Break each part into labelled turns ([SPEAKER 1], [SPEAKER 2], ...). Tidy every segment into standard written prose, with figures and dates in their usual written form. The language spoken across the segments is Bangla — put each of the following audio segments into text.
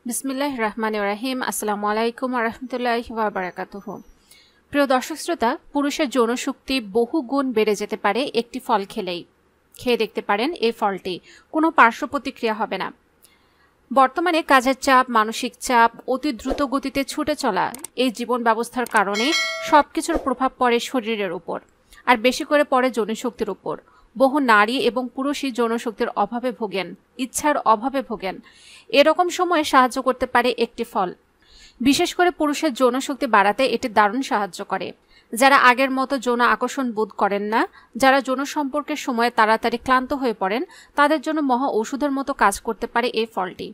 [SPEAKER 1] বিসমিল্লাহির রহমানির রহিম। আসসালামু আলাইকুম ওয়া রাহমাতুল্লাহি ওয়া বারাকাতুহু। প্রিয় দর্শক শ্রোতা, পুরুষের যৌন শক্তি বহু গুণ বেড়ে যেতে পারে একটি ফল খেলেই। খেয়ে দেখতে পারেন এই ফলটি, কোনো পার্শ্ব প্রতিক্রিয়া হবে না। বর্তমানে কাজের চাপ, মানসিক চাপ, অতি দ্রুত গতিতে ছুটে চলা এই জীবন ব্যবস্থার কারণে সবকিছুর প্রভাব পড়ে শরীরের উপর, আর বেশি করে পড়ে যৌনশক্তির উপর। বহু নারী এবং পুরুষই যৌনশক্তির অভাবে ভোগেন, ইচ্ছার অভাবে ভোগেন। এরকম সময়ে সাহায্য করতে পারে একটি ফল। বিশেষ করে পুরুষের যৌনশক্তি বাড়াতে এটি দারুণ সাহায্য করে। যারা আগের মতো যৌন আকর্ষণ বোধ করেন না, যারা যৌন সম্পর্কের সময় তাড়াতাড়ি ক্লান্ত হয়ে পড়েন, তাদের জন্য মহা ঔষধের মতো কাজ করতে পারে এই ফলটি।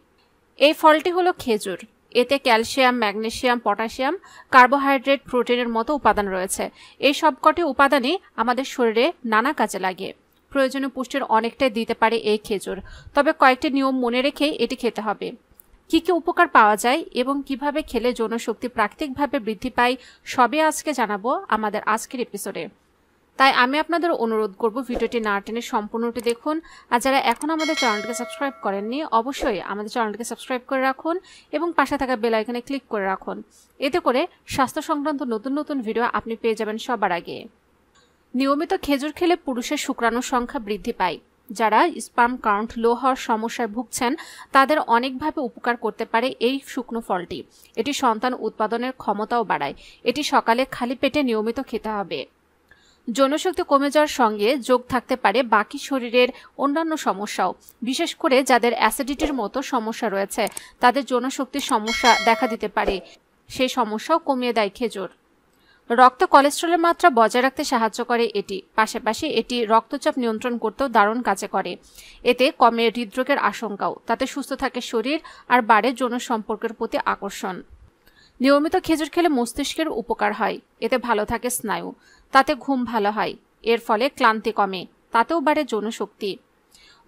[SPEAKER 1] এই ফলটি হলো খেজুর। এতে ক্যালসিয়াম, ম্যাগনেসিয়াম, পটাশিয়াম, কার্বোহাইড্রেট, প্রোটিনের মতো উপাদান রয়েছে। এই সবকটি উপাদানই আমাদের শরীরে নানা কাজে লাগে। প্রয়োজনীয় পুষ্টির অনেকটাই দিতে পারে এই খেজুর। তবে কয়েকটি নিয়ম মনে রেখে এটি খেতে হবে। কি কি উপকার পাওয়া যায় এবং কিভাবে খেলে যৌনশক্তি প্রাকৃতিকভাবে বৃদ্ধি পায়, সবই আজকে জানাবো আমাদের আজকের এপিসোডে। তাই আমি আপনাদের অনুরোধ করব ভিডিওটি না টেনে সম্পূর্ণটি দেখুন। আর যারা এখন আমাদের চ্যানেলটিকে সাবস্ক্রাইব করেননি, অবশ্যই আমাদের চ্যানেলটিকে সাবস্ক্রাইব করে রাখুন এবং পাশে থাকা বেল আইকনে ক্লিক করে রাখুন। এতে করে স্বাস্থ্য সংক্রান্ত নতুন নতুন ভিডিও আপনি পেয়ে যাবেন সবার আগে। নিয়মিত খেজুর খেলে পুরুষের শুক্রাণুর সংখ্যা বৃদ্ধি পায়। যারা স্পার্ম কাউন্ট লো হওয়ার সমস্যায় ভুগছেন, তাদের অনেকভাবে উপকার করতে পারে এই শুকনো ফলটি। এটি সন্তান উৎপাদনের ক্ষমতাও বাড়ায়। এটি সকালে খালি পেটে নিয়মিত খেতে হবে। যৌনশক্তি কমে যাওয়ার সঙ্গে যোগ থাকতে পারে বাকি শরীরের অন্যান্য সমস্যাও। বিশেষ করে যাদের অ্যাসিডিটির মতো সমস্যা রয়েছে, তাদের যৌনশক্তির সমস্যা দেখা দিতে পারে। সেই সমস্যাও কমিয়ে দেয় খেজুর। রক্ত কোলেস্টেরলের মাত্রা বজায় রাখতে সাহায্য করে এটি। পাশাপাশি এটি রক্তচাপ নিয়ন্ত্রণ করতেও দারুণ কাজে করে। এতে কমে হৃদরোগের আশঙ্কাও। তাতে সুস্থ থাকে শরীর আর বাড়ে যৌন সম্পর্কের প্রতি আকর্ষণ। নিয়মিত খেজুর খেলে মস্তিষ্কের উপকার হয়। এতে ভালো থাকে স্নায়ু, তাতে ঘুম ভালো হয়। এর ফলে ক্লান্তি কমে, তাতেও বাড়ে যৌনশক্তি।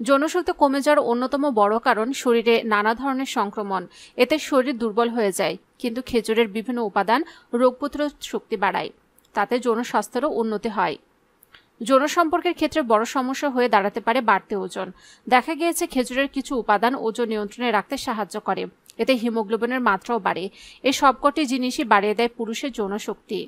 [SPEAKER 1] যৌনশক্তি কমে যাওয়ার অন্যতম বড় কারণ শরীরে নানা ধরনের সংক্রমণ। এতে শরীর দুর্বল হয়ে যায়, কিন্তু খেজুরের বিভিন্ন উপাদান রোগ প্রতিরোধ শক্তি বাড়ায়। তাতে যৌন স্বাস্থ্যেরও উন্নতি হয়। যৌন সম্পর্কের ক্ষেত্রে বড় সমস্যা হয়ে দাঁড়াতে পারে বাড়তি ওজন। দেখা গিয়েছে খেজুরের কিছু উপাদান ওজন নিয়ন্ত্রণে রাখতে সাহায্য করে। এতে হিমোগ্লোবিনের মাত্রাও বাড়ে। এই সবকটি জিনিসই বাড়িয়ে দেয় পুরুষের যৌনশক্তি।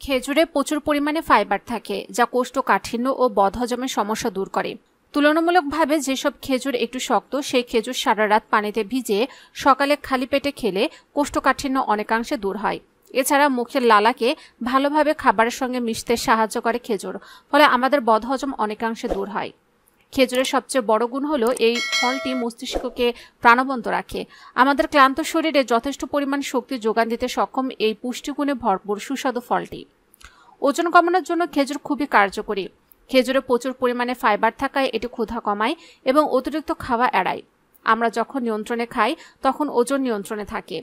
[SPEAKER 1] খেজুরে প্রচুর পরিমাণে ফাইবার থাকে, যা কোষ্ঠকাঠিন্য ও বদহজমের সমস্যা দূর করে। তুলনামূলকভাবে যেসব খেজুর একটু শক্ত, সেই খেজুর সারা রাত পানিতে ভিজিয়ে সকালে খালি পেটে খেলে কোষ্ঠকাঠিন্য অনেকাংশে দূর হয়। এছাড়া মুখের লালাকে ভালোভাবে খাবারের সঙ্গে মিশতে সাহায্য করে খেজুর, ফলে আমাদের বদহজম অনেকাংশে দূর হয়। খেজুরের সবচেয়ে বড় গুণ হলো এই ফলটি মস্তিষ্ককে প্রাণবন্ত রাখে। আমাদের ক্লান্ত শরীরে যথেষ্ট পরিমাণ শক্তি যোগান দিতে সক্ষম এই পুষ্টিগুণে ভরপুর সুস্বাদু ফলটি। ওজন কমানোর জন্য খেজুর খুবই কার্যকরী। খেজুরে প্রচুর পরিমাণে ফাইবার থাকায় এটি ক্ষুধা কমায় এবং অতিরিক্ত খাওয়া এড়ায়। আমরা যখন নিয়ন্ত্রণে খাই, তখন ওজন নিয়ন্ত্রণে থাকে।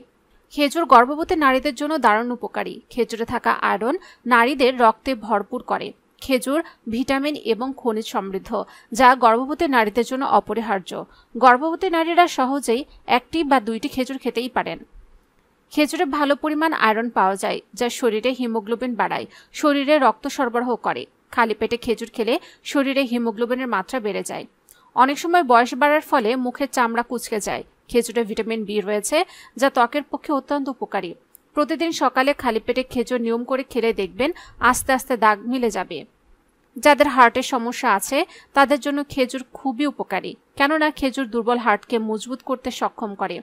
[SPEAKER 1] খেজুর গর্ভবতী নারীদের জন্য দারুণ উপকারী। খেজুরে থাকা আয়রন নারীদের রক্তে ভরপুর করে। খেজুর ভিটামিন এবং খনিজ সমৃদ্ধ, যা গর্ভবতী নারীদের জন্য অপরিহার্য। গর্ভবতী নারীরা সহজেই একটি বা দুইটি খেজুর খেতেই পারেন। খেজুরে ভালো পরিমাণ আয়রন পাওয়া যায়, যা শরীরে হিমোগ্লোবিন বাড়ায়, শরীরে রক্ত সরবরাহ করে। খালি পেটে খেজুর খেলে শরীরে হিমোগ্লোবিনের মাত্রা বেড়ে যায়। অনেক সময় বয়স বাড়ার ফলে মুখের চামড়া কুঁচকে যায়। খেজুরে ভিটামিন বি রয়েছে, যা ত্বকের পক্ষে অত্যন্ত উপকারী। প্রতিদিন সকালে খালি পেটে খেজুর নিয়ম করে খেলে দেখবেন আস্তে আস্তে দাগ মিলে যাবে। যাদের হার্টের সমস্যা আছে, তাদের জন্য খেজুর খুবই উপকারী, কেননা খেজুর দুর্বল হার্টকে মজবুত করতে সক্ষম করে।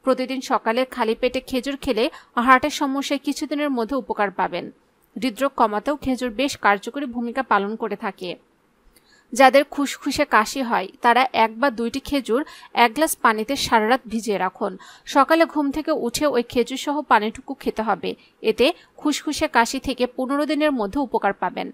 [SPEAKER 1] প্রতিদিন সকালে খালি পেটে খেজুর খেলে হার্টের সমস্যায় কিছুদিনের মধ্যে উপকার পাবেন। হৃদরোগ কমাতেও খেজুর বেশ কার্যকরী ভূমিকা পালন করে থাকে। যাদের খুসখুসে কাশি হয়, তারা এক বা দুইটি খেজুর এক গ্লাস পানিতে সারা রাত ভিজিয়ে রাখুন। সকালে ঘুম থেকে উঠে ওই খেজুর সহ পানিটুকু খেতে হবে। এতে খুসখুসে কাশি থেকে 15 দিনের মধ্যে উপকার পাবেন।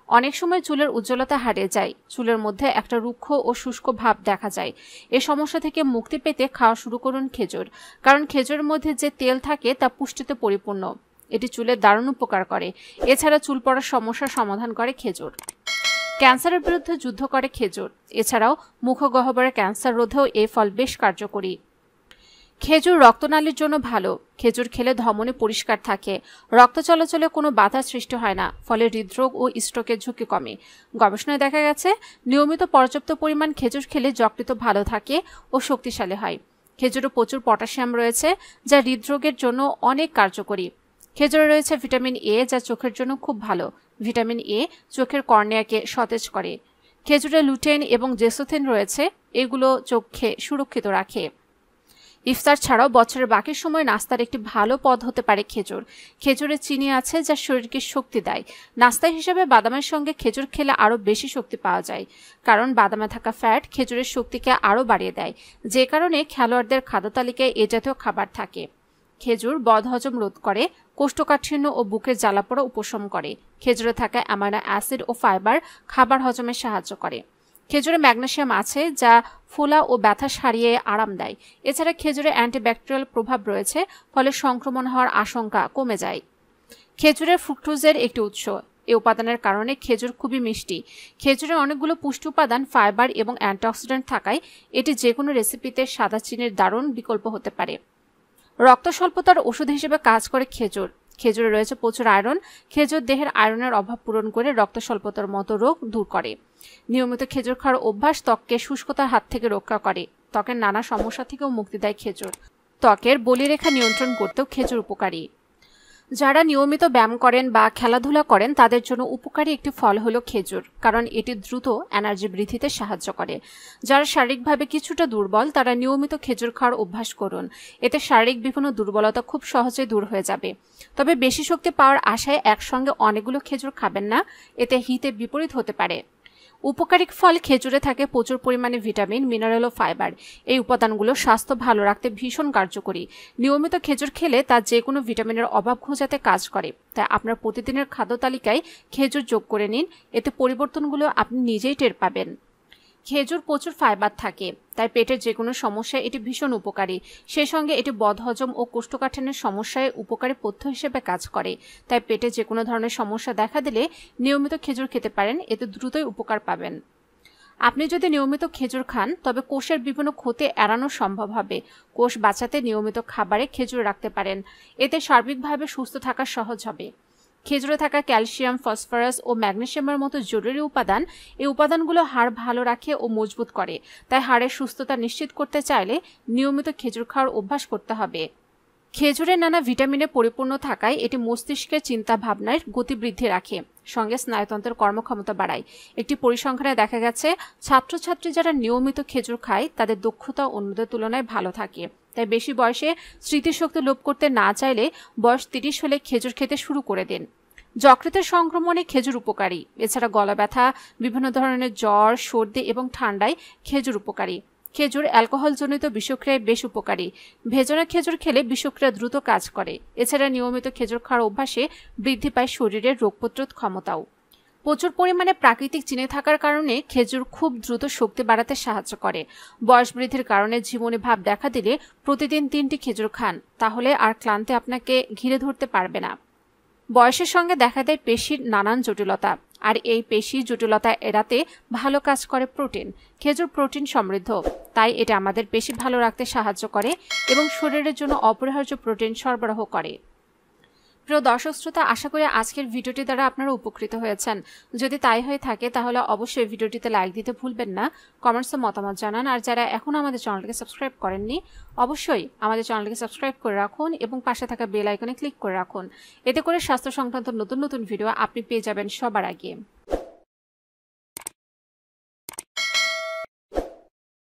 [SPEAKER 1] অনেক সময় চুলের উজ্জ্বলতা হারিয়ে যায়, চুলের মধ্যে একটা রুক্ষ ও শুষ্ক ভাব দেখা যায়। এ সমস্যা থেকে মুক্তি পেতে খাওয়া শুরু করুন খেজুর, কারণ খেজুরের মধ্যে যে তেল থাকে তা পুষ্টিতে পরিপূর্ণ। এটি চুলের দারুণ উপকার করে। এছাড়া চুল পড়ার সমস্যার সমাধান করে খেজুর। ক্যান্সারের বিরুদ্ধে যুদ্ধ করে খেজুর। এছাড়াও মুখগহ্বরের ক্যান্সার রোধেও এই ফল বেশ কার্যকরী। খেজুর রক্তনালীর জন্য ভালো। খেজুর খেলে ধমনী পরিষ্কার থাকে, রক্ত চলাচলে কোনো বাধা সৃষ্টি হয় না, ফলে হৃদরোগ ও স্ট্রোকের ঝুঁকি কমে। গবেষণায় দেখা গেছে নিয়মিত পর্যাপ্ত পরিমাণ খেজুর খেলে যকৃৎ ভালো থাকে ও শক্তিশালী হয়। খেজুরে প্রচুর পটাশিয়াম রয়েছে, যা হৃদরোগের জন্য অনেক কার্যকরী। খেজুরে রয়েছে ভিটামিন এ, যা চোখের জন্য খুব ভালো। ভিটামিন এ চোখের কর্নিয়াকে সতেজ করে। খেজুরে লুটেন এবং জেসোথিন রয়েছে, এগুলো চোখকে সুরক্ষিত রাখে। ইফতার ছাড়াও বছরের বাকি সময় নাস্তার একটি ভালো পদ হতে পারে খেজুর। খেজুরে চিনি আছে, যা শরীরকে শক্তি দেয়। নাস্তা হিসেবে বাদামের সঙ্গে খেজুর খেলে আরও বেশি শক্তি পাওয়া যায়, কারণ বাদামে থাকা ফ্যাট খেজুরের শক্তিকে আরও বাড়িয়ে দেয়, যে কারণে খেলোয়াড়দের খাদ্য তালিকায় এ জাতীয় খাবার থাকে। খেজুর বদহজম রোধ করে, কোষ্ঠকাঠিন্য ও বুকের জ্বালাপোড়া উপশম করে। খেজুরে থাকা অ্যামাইনো অ্যাসিড ও ফাইবার খাবার হজমে সাহায্য করে। খেজুরে ম্যাগনেসিয়াম আছে, যা ফোলা ও ব্যথা সারিয়ে আরাম দেয়। এছাড়া খেজুরে অ্যান্টিব্যাকটেরিয়াল প্রভাব রয়েছে, ফলে সংক্রমণ হওয়ার আশঙ্কা কমে যায়। খেজুরের ফ্রুক্টোজের একটি উৎস। এই উপাদানের কারণে খেজুর খুবই মিষ্টি। খেজুরে অনেকগুলো পুষ্টি উপাদান, ফাইবার এবং অ্যান্টিঅক্সিডেন্ট থাকায় এটি যে কোনো রেসিপিতে সাদা চিনির দারুণ বিকল্প হতে পারে। রক্ত স্বল্পতার ওষুধ হিসেবে কাজ করে খেজুর। খেজুরে রয়েছে প্রচুর আয়রন। খেজুর দেহের আয়রনের অভাব পূরণ করে রক্ত স্বল্পতার মতো রোগ দূর করে। নিয়মিত খেজুর খাওয়ার অভ্যাস ত্বককে শুষ্কতার হাত থেকে রক্ষা করে। ত্বকের নানা সমস্যা থেকেও মুক্তি দেয় খেজুর। ত্বকের বলিরেখা নিয়ন্ত্রণ করতেও খেজুর উপকারী। যারা নিয়মিত ব্যায়াম করেন বা খেলাধুলা করেন তাদের জন্য উপকারী একটি ফল হলো খেজুর, কারণ এটি দ্রুত এনার্জি বৃদ্ধিতে সাহায্য করে। যারা শারীরিকভাবে কিছুটা দুর্বল তারা নিয়মিত খেজুর খাওয়ার অভ্যাস করুন। এতে শারীরিক বিভিন্ন দুর্বলতা খুব সহজে দূর হয়ে যাবে। তবে বেশি শক্তি পাওয়ার আশায় একসঙ্গে অনেকগুলো খেজুর খাবেন না, এতে হিতে বিপরীত হতে পারে। উপকারী ফল খেজুরে থাকে প্রচুর পরিমাণে ভিটামিন, মিনারেল ও ফাইবার। এই উপাদানগুলো স্বাস্থ্য ভালো রাখতে ভীষণ কার্যকরী। নিয়মিত খেজুর খেলে তা যে কোনো ভিটামিনের অভাব ঘোচাতে কাজ করে। তাই আপনার প্রতিদিনের খাদ্য তালিকায় খেজুর যোগ করে নিন, এতে পরিবর্তনগুলো আপনি নিজেই টের পাবেন। খেজুর প্রচুর ফাইবার থাকে, তাই পেটের যে কোনো সমস্যায় এটি ভীষণ উপকারী। সেই সঙ্গে এটি বদহজম ও কোষ্ঠকাঠিন্যের সমস্যায় উপকারী পথ্য হিসেবে কাজ করে। তাই পেটে যে কোনো ধরনের সমস্যা দেখা দিলে নিয়মিত খেজুর খেতে পারেন, এতে দ্রুতই উপকার পাবেন। আপনি যদি নিয়মিত খেজুর খান তবে কোষের বিভিন্ন ক্ষতি এড়ানো সম্ভব হবে। কোষ বাঁচাতে নিয়মিত খাবারে খেজুর রাখতে পারেন, এতে সার্বিকভাবে সুস্থ থাকা সহজ হবে। খেজুরে থাকা ক্যালসিয়াম, ফসফরাস ও ম্যাগনেসিয়ামের মতো জরুরি উপাদান, এই উপাদানগুলো হাড় ভালো রাখে ও মজবুত করে। তাই হাড়ের সুস্থতা নিশ্চিত করতে চাইলে নিয়মিত খেজুর খাওয়ার অভ্যাস করতে হবে। খেজুরের নানা ভিটামিনে পরিপূর্ণ থাকায় এটি মস্তিষ্কের চিন্তা ভাবনার গতি বৃদ্ধি রাখে, সঙ্গে স্নায়ুতন্ত্রের কর্মক্ষমতা বাড়ায়। একটি পরিসংখ্যানে দেখা গেছে ছাত্রছাত্রী যারা নিয়মিত খেজুর খায় তাদের দক্ষতা অন্যদের তুলনায় ভালো থাকে। তাই বেশি বয়সে স্মৃতিশক্তি লোপ করতে না চাইলে বয়স 30 হলে খেজুর খেতে শুরু করে দিন। যকৃতের সংক্রমণে খেজুর উপকারী। এছাড়া গলা ব্যথা, বিভিন্ন ধরনের জ্বর, সর্দি এবং ঠান্ডায় খেজুর উপকারী। খেজুর অ্যালকোহলজনিত বিষক্রিয়ায় বেশ উপকারী। ভেজানো খেজুর খেলে বিষক্রিয়া দ্রুত কাজ করে। এছাড়া নিয়মিত খেজুর খাওয়ার অভ্যাসে বৃদ্ধি পায় শরীরের রোগ প্রতিরোধ ক্ষমতাও। প্রচুর পরিমাণে প্রাকৃতিক চিনি থাকার কারণে খেজুর খুব দ্রুত শক্তি বাড়াতে সাহায্য করে। বয়স বৃদ্ধির কারণে ঝিমুনি ভাব দেখা দিলে প্রতিদিন 3টি খেজুর খান, তাহলে আর ক্লান্তি আপনাকে ঘিরে ধরতে পারবে না। বয়সের সঙ্গে দেখা দেয় পেশির নানান জটিলতা, আর এই পেশি জটিলতা এড়াতে ভালো কাজ করে প্রোটিন। খেজুর প্রোটিন সমৃদ্ধ, তাই এটা আমাদের পেশি ভালো রাখতে সাহায্য করে এবং শরীরের জন্য অপরিহার্য প্রোটিন সরবরাহ করে। প্রিয় দর্শক শ্রোতা, আশা করি আজকের ভিডিওটি দ্বারা আপনারা উপকৃত হয়েছেন। যদি তাই হয়ে থাকে তাহলে অবশ্যই ভিডিওটিতে লাইক দিতে ভুলবেন না, কমেন্টসে মতামত জানান। আর যারা এখনও আমাদের চ্যানেলকে সাবস্ক্রাইব করেননি অবশ্যই আমাদের চ্যানেলকে সাবস্ক্রাইব করে রাখুন এবং পাশে থাকা বেল আইকনে ক্লিক করে রাখুন। এতে করে স্বাস্থ্য সংক্রান্ত নতুন নতুন ভিডিও আপনি পেয়ে যাবেন সবার আগে।